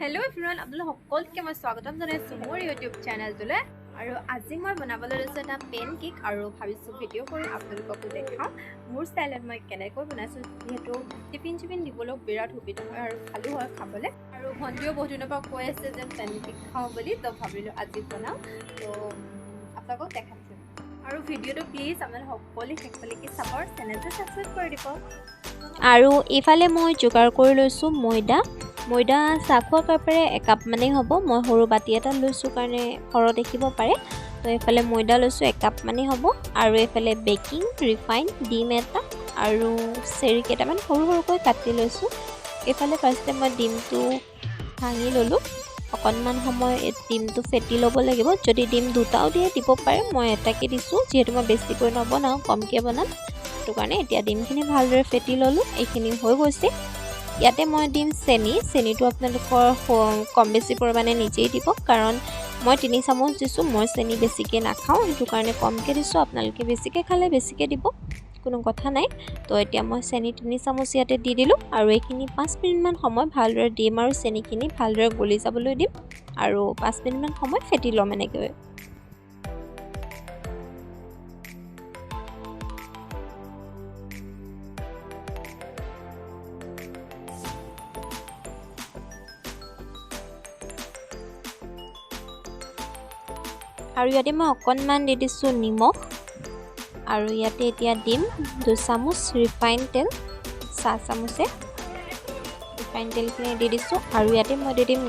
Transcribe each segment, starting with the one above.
Hello everyone, আপোনালোক সকলোকে মই স্বাগতম জনাইছো মোৰ YouTube চেনেলটোলে আৰু আজি মই বনাবলৈ লৈছো এটা পেনকেক আৰু ভাবিছো ভিডিও কৰি আপোনালোকক দেখাম মোৰ ষ্টাইলত মই কেনেকৈ বনাইছো যেহেতু টিফিন দিবলৈ বিৰাট সুবিধা হয় আৰু ভালো হয় খাবলৈ আৰু ভণ্টিও বহুত দিনৰ পৰা কৈ আছে যে পেনকেক খাওঁ বুলি তো ভাবিলো আজি বনাও তো আপোনালোকক দেখাইছো আৰু ভিডিওটো প্লিজ আপোনালোক সকলোৱে শেষলৈকে চাব চেনেলটো সাবস্ক্ৰাইব কৰি দিব আৰু ইফালে মই যোগাৰ কৰি লৈছো ময়দা চাখোৱা কাপেৰে একাপ মানে হ'ব মই সৰু বাটি এটা লৈছো কাৰণে সৰ দেখিব পাৰে তো ইফালে ময়দা লৈছো একাপ মানে হ'ব আৰু ইফালে বেকিং ৰিফাইন ডিম এটা আৰু চেৰি কেটামান সৰুকৈ কাটি লৈছো ইফালে ফাৰ্ষ্টে মই ডিমটো ভাঙি ললো অকনমান সময় ডিমটো ফেটি ল'ব লাগিব যদি ডিম দুটাও দিয়ে দিব পাৰে মই এটাকে দিছো যেহেতু মই বেছিকৈ নবনাও কমকে বনাম তো কাৰণে এতিয়া ডিমখিনি ভালদৰে ফেটি ললো এইখিনি হৈ গৈছে ইয়াতে মই দিম চেনিটো আপোনালোকৰ কম বেছি পৰিমাণে নিজেই দিব কাৰণ মই 3 চামুচ দিছো মই চেনি বেছিকে নাখাওঁ সেইটো কাৰণে কমকে দিছো আপোনালোকে বেছিকে খালে বেছিকে দিব কোনো কথা নাই তো এতিয়া মই চেনি 3 চামুচ ইয়াতে দি দিলো আৰু এইখিনি 5 মিনিট মান সময় ভালদৰে ডিম আৰু চেনিখিনি ভালদৰে গলি যাবলৈ দিম আৰু 5 মিনিট মান সময় ফেটি লম এনেকৈ আৰু ইয়াতে মই অকনমান দি দিছো নিমখ আৰু ইয়াতে এতিয়া দিম 2 চামুচ ৰিফাইন তেল 4 চামুচে ৰিফাইন তেলখিনি দি দিছো আৰু ইয়াতে মই দি দিম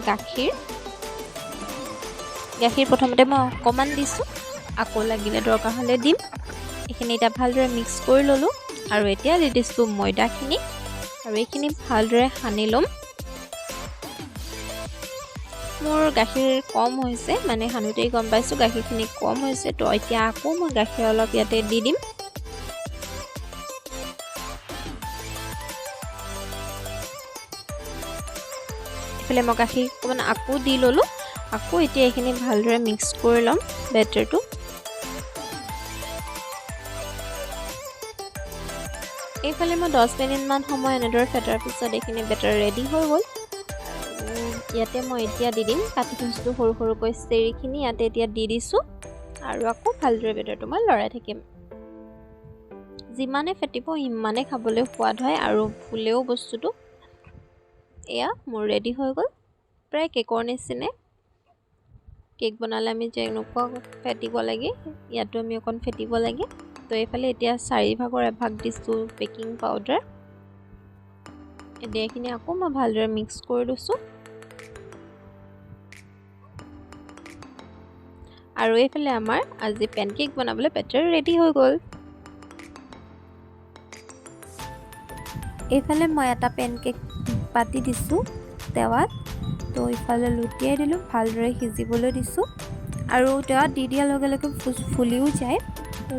গাখীৰ প্ৰথমতে মই অকমান দিছো আকৌ লাগিলে দৰকাৰ হ'লে দিম এইখিনি এটা ভালদৰে মিক্স কৰি ললো আৰু এতিয়া দি দিছো ময়দাখিনি আৰু এইখিনি ভালদৰে সানি লম মোৰ গাখীৰ কম হৈছে মানে হানুতেই গম পাইছো গাখীৰখিনি কম হৈছে তো এতিয়া আকৌ মই গাখীৰ অলপ ইয়াতে দি দিম এফালে মই গাখীৰ অকমান আকৌ দি ললো আকৌ এতিয়া এইখিনি ভালদৰে মিক্স কৰি লম বেটাৰটো এইফালে মই 10 মিনিট মান সময় এনেদৰে ফেটাৰ পিছত এইখিনি বেটাৰ ৰেডি হৈ গ'ল ইয়াতে মই এতিয়া দি দিম কাটি থৈছিলো সৰুকৈ চেৰিখিনি ইয়াতে এতিয়া দি দিছো আৰু আকৌ ভালদৰে বেটাৰটো মই লৰাই থাকিম যিমানে ফেটিব ইমানে খাবলৈ সোৱাদ হয় আৰু ফুলেও বস্তুটো এয়া মোৰ ৰেডি হৈ গ'ল প্ৰায় কেকৰ নিচিনা কেক বনালে আমি যেনেকুৱা ফেটিব লাগে ইয়াতো আমি অকন ফেটিব লাগে তো এইফালে এতিয়া 4 ভাগৰ এভাগ দিছো বেকিং পাউডাৰ এখিনি আকৌ মই ভালদৰে মিক্স কৰি লৈছো আৰু এইফালে আমাৰ আজি পেনকেক বনাবলৈ বেটাৰ ৰেডি হৈ গ'ল এইফালে মই এটা পেনকেক পাতি দিছো তেৱাত তো ইফালে লুটিয়াই দিলো ভালদৰে সিজিবলৈ দিছো আৰু তেৱাত দি দিয়াৰ লগে লগে ফুলিও যায় তো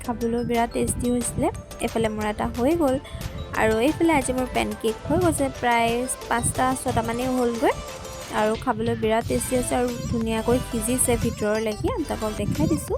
খাবলৈ বিৰাট টেষ্টি হৈছিলে এইফালে মোৰ এটা হৈ গ'ল আৰু এইফালে আজি মোৰ পেনকেক হৈ গৈছে প্ৰায় 5টা 6টা মানে হ'লগৈ আৰু খাবলৈ বিৰাট টেষ্টি আছে আৰু ধুনীয়াকৈ সিজিছে ভিতৰলৈকে আপোনালোকক দেখাই দিছো